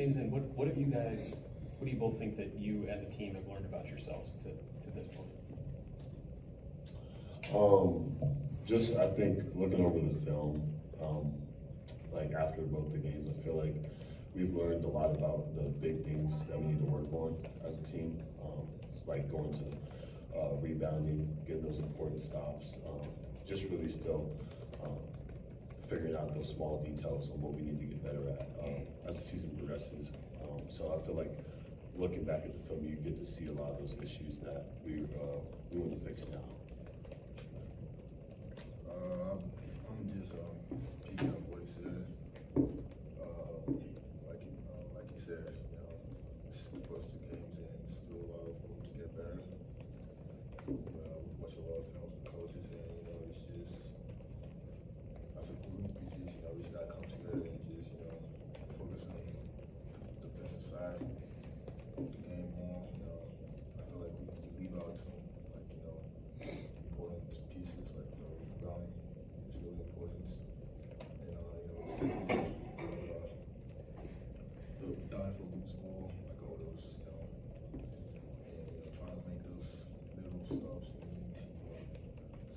games in, what do you both think that you as a team have learned about yourselves to this point? Just I think looking over the film, like after both the games, I feel like we've learned a lot about the big things that we need to work on as a team. It's like going to rebounding, getting those important stops, just really still figuring out those small details on what we need to get better at as the season progresses. So I feel like looking back at the film, you get to see a lot of those issues that we want to fix now. I'm just picking up what he said. Like he said, this is the first two games and still a lot of room to get better. We watch a lot of films with coaches, and it's just as a group, we just we just gotta come together and just focus on the defensive side, put the game on. I feel like we leave out some important pieces like rebounding. It's really important, and the dying for loose ball, like all those, and trying to make those little stops.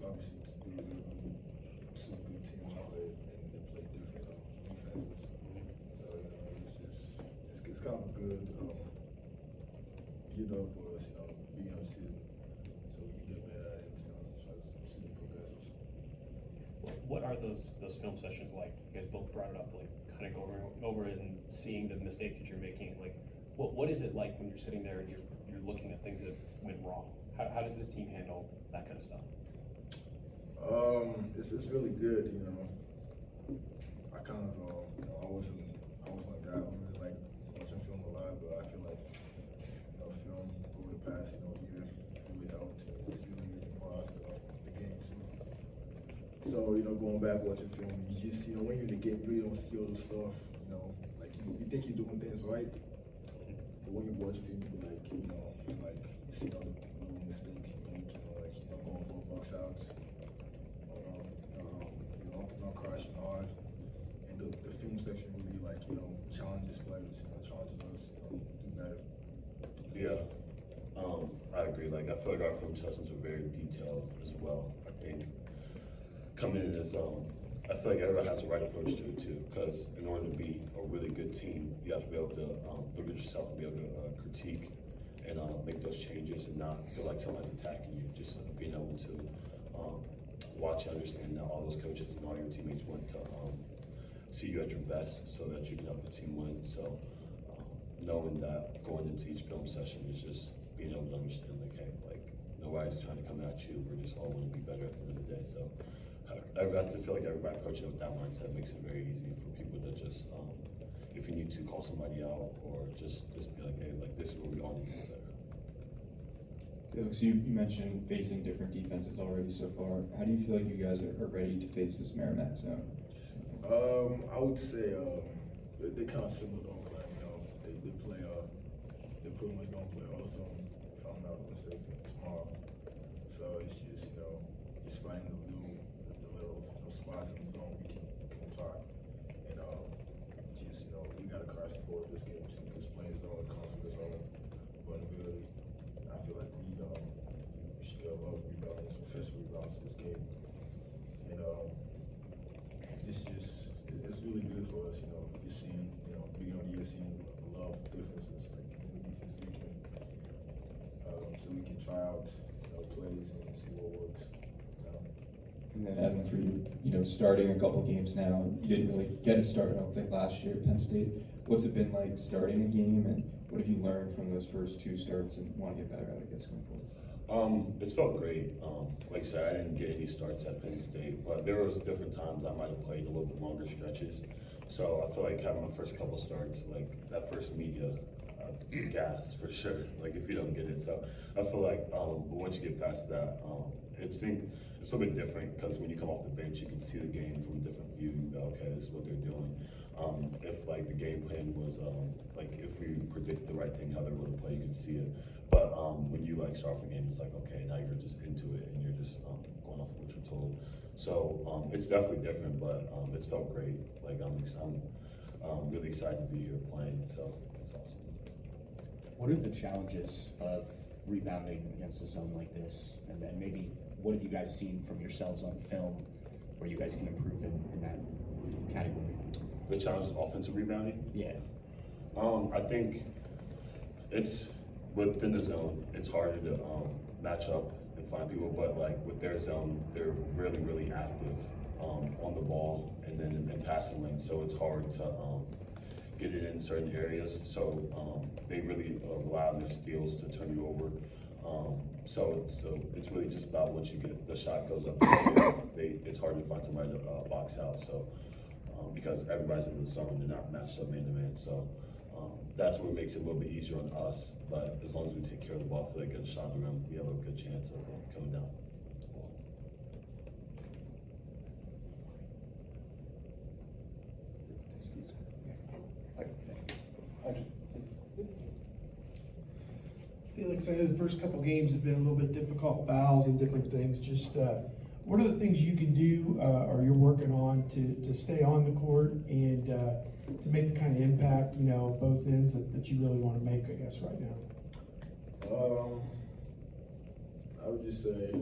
So obviously two good teams out there, and they play different defenses. So it's kind of a good get up for us, being on season, so we can get better at it. Try to see the progresses. What are those film sessions like? You guys both brought it up, like kind of going over it and seeing the mistakes that you're making. Like, what is it like when you're sitting there and you're looking at things that went wrong? How does this team handle that kind of stuff? It's really good. I kind of I wasn't a guy who really like watching film a lot, but I feel like film over the past year really helped. It's really part of the game too. So going back watching film, you just when you're in the game, you really don't see all the stuff. Like you think you're doing things right, but when you watch film, you like it's like you see all the little mistakes you make. Going for bucks outs. Not crashing hard, and the film section really challenges players, challenges us, do better. Yeah, I agree. Like I feel like our film sessions are very detailed as well. I think coming in as I feel like everyone has the right approach to it too. Because in order to be a really good team, you have to be able to look at yourself and be able to critique and make those changes and not feel like someone's attacking you. Just being able to watch and understand that all those coaches and all your teammates want to see you at your best so that you can help the team win. So knowing that going into each film session is just being able to understand nobody's trying to come at you. We're just all want to be better at the end of the day. So I have to feel like everybody approaching with that mindset makes it very easy for people to just if you need to call somebody out or just be like, hey, this is what we all need to do better. Felix, you mentioned facing different defenses already so far. How do you feel like you guys are ready to face this Merrimack zone? I would say they're kind of similar to Oakland. They play. They pretty much don't play all zone, if I'm not mistaken, tomorrow. So it's just finding the little spots in the zone we can attack, and we got to crash the board this game too, because playing zone comes with its own vulnerability. I feel like we should get a lot of rebounds, offensive rebounds this game. It's really good for us, just seeing, beginning of the year, seeing a lot of differences, like in the defense we can, so we can try out, plays and see what works. And then Evan, for you, starting a couple games now, you didn't really get a start, I don't think, last year at Penn State. What's it been like starting a game, and what have you learned from those first two starts and want to get better at, I guess, going forward? It felt great. Like I said, I didn't get any starts at Penn State, but there was different times I might have played a little bit longer stretches. So I feel like having my first couple starts, like that first media, gas for sure. Like if you don't get it, so I feel like, but once you get past that, it's a little bit different because when you come off the bench, you can see the game from a different view. You go, okay, this is what they're doing. If like the game plan was like if we predict the right thing, how they're going to play, you can see it. But when you start off a game, it's like, okay, now you're just into it and you're just going off what you're told. So it's definitely different, but it's felt great. Like I'm really excited to be here playing, so it's awesome. What are the challenges of rebounding against a zone like this? And then maybe what have you guys seen from yourselves on film where you guys can improve in that category? The challenge is offensive rebounding. Yeah. I think it's within the zone, it's harder to match up and find people, but like with their zone, they're really, really active on the ball and then in passing lane, so it's hard to get it in certain areas. So they really rely on their steals to turn you over. So it's really just about once you get the shot goes up, it's hard to find somebody to box out. So because everybody's in the zone, they're not matched up man to man. So that's what makes it a little bit easier on us. But as long as we take care of the ball, if they get a shot on the rim, we have a good chance of coming down. Felix, I know the first couple games have been a little bit difficult, fouls and different things. Just what are the things you can do or you're working on to stay on the court and to make the kind of impact, you know, both ends that you really want to make, I guess, right now? I would just say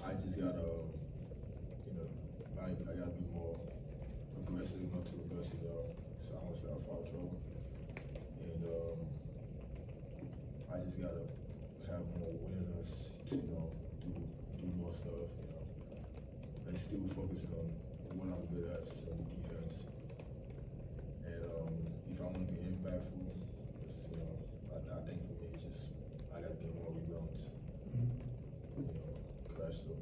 I just gotta, you know, I gotta be more aggressive, not too aggressive, so I won't stay out of foul trouble. And I just gotta have more willingness to, you know, do more stuff, you know, and still focusing on what I'm good at, so defense. And if I want to be impactful, it's, you know, I think for me it's just I gotta get more rebounds. You know, crash the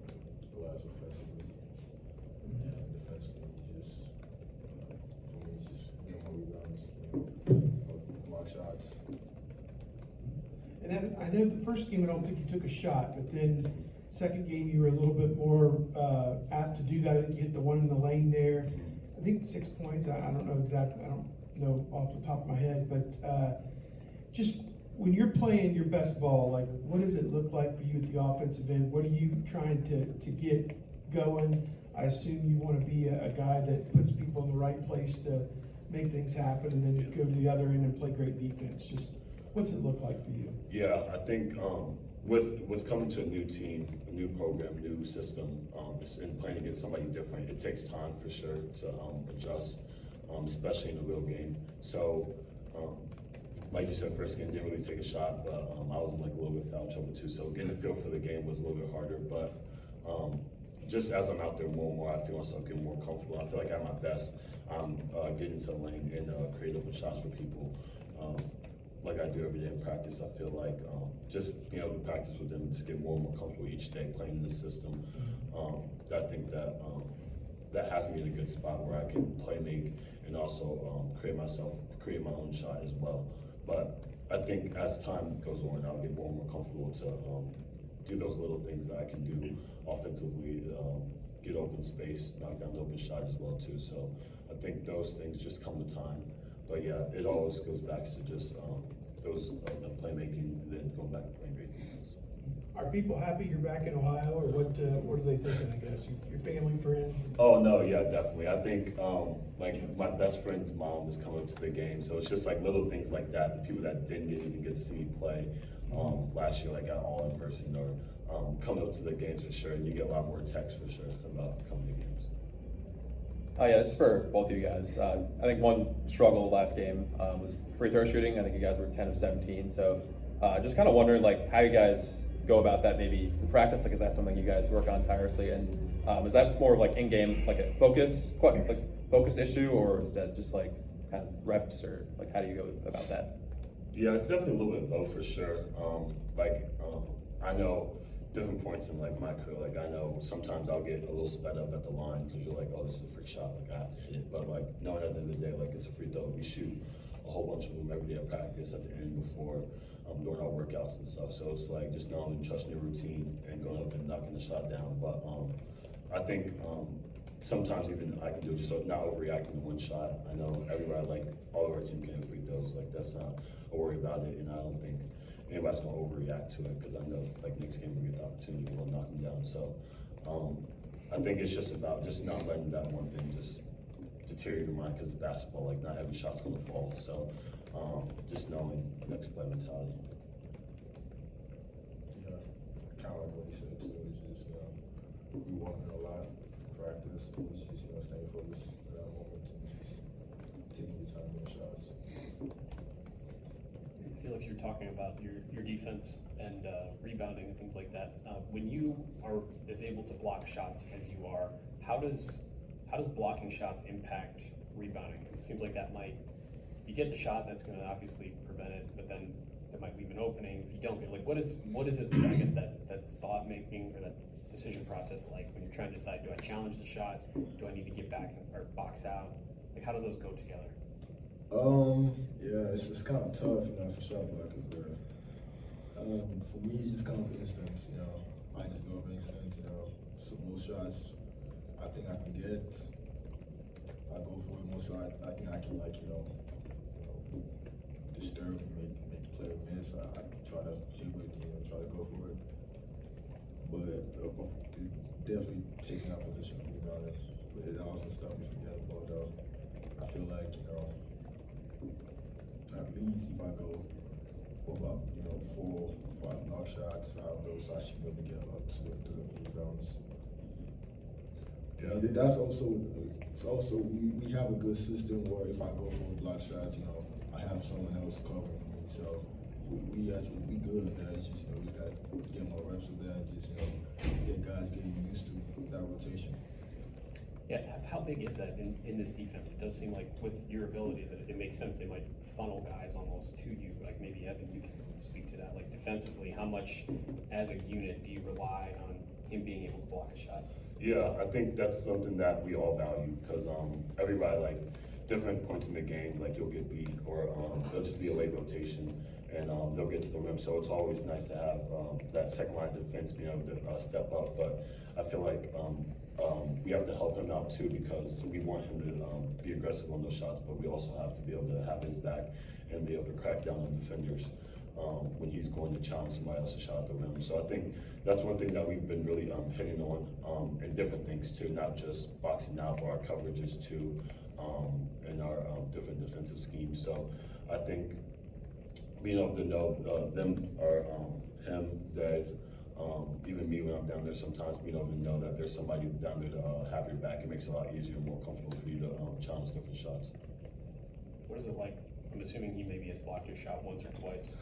glass offensively and defensively. Just for me, it's just get more rebounds, you know, block shots. And Evan, I know the first game I don't think you took a shot, but then second game you were a little bit more apt to do that. I think you hit the one in the lane there. I think 6 points. I don't know exactly. I don't know off the top of my head, but just when you're playing your best ball, like what does it look like for you at the offensive end? What are you trying to get going? I assume you want to be a guy that puts people in the right place to make things happen, and then go to the other end and play great defense. Just what's it look like for you? Yeah, I think with coming to a new team, a new program, new system, and playing against somebody different, it takes time for sure to adjust, especially in a real game. So, like you said, first game didn't really take a shot, but I was in like a little bit of foul trouble too. So getting a feel for the game was a little bit harder, but just as I'm out there more and more, I feel myself getting more comfortable. I feel like I'm at my best. I'm getting to the lane and create open shots for people. Like I do every day in practice. I feel like just being able to practice with them and just get more and more comfortable each day playing in this system. I think that that has me in a good spot where I can play make and also create my own shot as well. But I think as time goes on, I'll get more and more comfortable to do those little things that I can do offensively, get open space, knock down the open shot as well too. So I think those things just come with time. But yeah, it always goes back to just those playmaking and then going back to playing great defense. Are people happy you're back in Ohio, or what are they thinking, I guess? Your family, friends? Oh no, yeah, definitely. I think like my best friend's mom is coming up to the game, so it's just like little things like that. The people that didn't even get to see me play last year, like got all in person or coming up to the games for sure. And you get a lot more texts for sure about coming to games. Yeah, this is for both of you guys. I think one struggle last game was free throw shooting. I think you guys were 10 of 17. So just kind of wondering like how you guys go about that maybe in practice. Like, is that something you guys work on tirelessly? And is that more of like in-game, like a focus issue, or is that just like kind of reps, or like how do you go about that? Yeah, it's definitely a little bit of both for sure. I know different points in like my career, like I know sometimes I'll get a little sped up at the line because you're like, oh, this is a free shot, like I have to hit it. But like knowing at the end of the day, like it's a free throw. We shoot a whole bunch of them every day at practice, at the end, before doing our workouts and stuff. So it's like just knowing and trusting your routine and going up and knocking the shot down. But I think sometimes even I can do it just not overreacting to one shot. I know everybody, like all of our team can hit free throws. Like that's not a worry about it, and I don't think anybody's gonna overreact to it because I know like next game we get the opportunity to knock them down. So I think it's just about just not letting that one thing just deteriorate your mind because it's basketball. Like not every shot's gonna fall. So just knowing next play mentality. Yeah, kind of like what you said too. It's just we walking a lot, practice. It's just staying focused at that moment and just taking your time in the shots. Felix, you're talking about your defense and rebounding and things like that. When you are as able to block shots as you are, how does blocking shots impact rebounding? Because it seems like that might, you get the shot, that's going to obviously prevent it, but then it might leave an opening if you don't get. Like, what is it? I guess that thought making or that decision process like when you're trying to decide, do I challenge the shot? Do I need to get back or box out? Like, how do those go together? Yeah, it's kind of tough, as a shot blocker, but for me, it's just kind of instincts, I just go up instincts, so most shots I think I can get, I go for it. Most shots I think I can, disturb and make the player miss. I try to hit with it, try to go for it, but it's definitely taking that position of rebounding, but it also stops me from getting the ball down. I feel like, at least if I go for about 4 or 5 block shots out of those, I should be able to get about 2 or 3 rebounds. Yeah, that's also we have a good system where if I go for block shots, I have someone else covering for me. So we good at that. It's just we got to get more reps with that and just get guys getting used to that rotation. Yeah, how big is that in this defense? It does seem like with your abilities, it makes sense they might funnel guys almost to you. Like maybe Evan, you can speak to that. Like defensively, how much as a unit do you rely on him being able to block a shot? Yeah, I think that's something that we all value because everybody different points in the game, you'll get beat or there'll just be a late rotation and they'll get to the rim. So it's always nice to have that second line defense being able to step up. But I feel like we have to help him out too because we want him to be aggressive on those shots, but we also have to be able to have his back and be able to crack down on defenders when he's going to challenge somebody else's shot at the rim. So I think that's one thing that we've been really hitting on and different things too, not just boxing out, but our coverages too, and our different defensive schemes. So I think being able to know them are him, Zed, even me when I'm down there sometimes being able to know that there's somebody down there to have your back, it makes it a lot easier and more comfortable for you to challenge different shots. What is it like? I'm assuming he maybe has blocked your shot once or twice.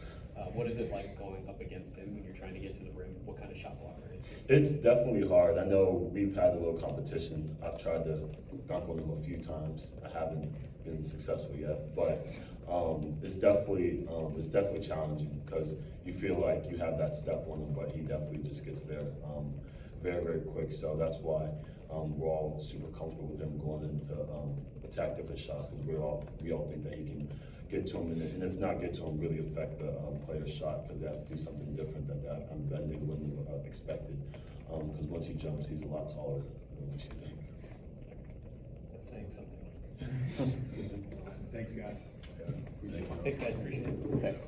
What is it like going up against him when you're trying to get to the rim? What kind of shot blocker is he? It's definitely hard. I know we've had a little competition. I've tried to dunk on him a few times. I haven't been successful yet, but it's definitely challenging because you feel like you have that step on him, but he definitely just gets there very, very quick. So that's why we're all super comfortable with him going into attack different shots because we all think that he can get to him and if not get to him, really affect the player's shot because they have to do something different than they wouldn't have expected. Because once he jumps, he's a lot taller than what you think. That's saying something. Thanks, guys. Yeah, appreciate it. Thanks, guys. Appreciate it. Thanks.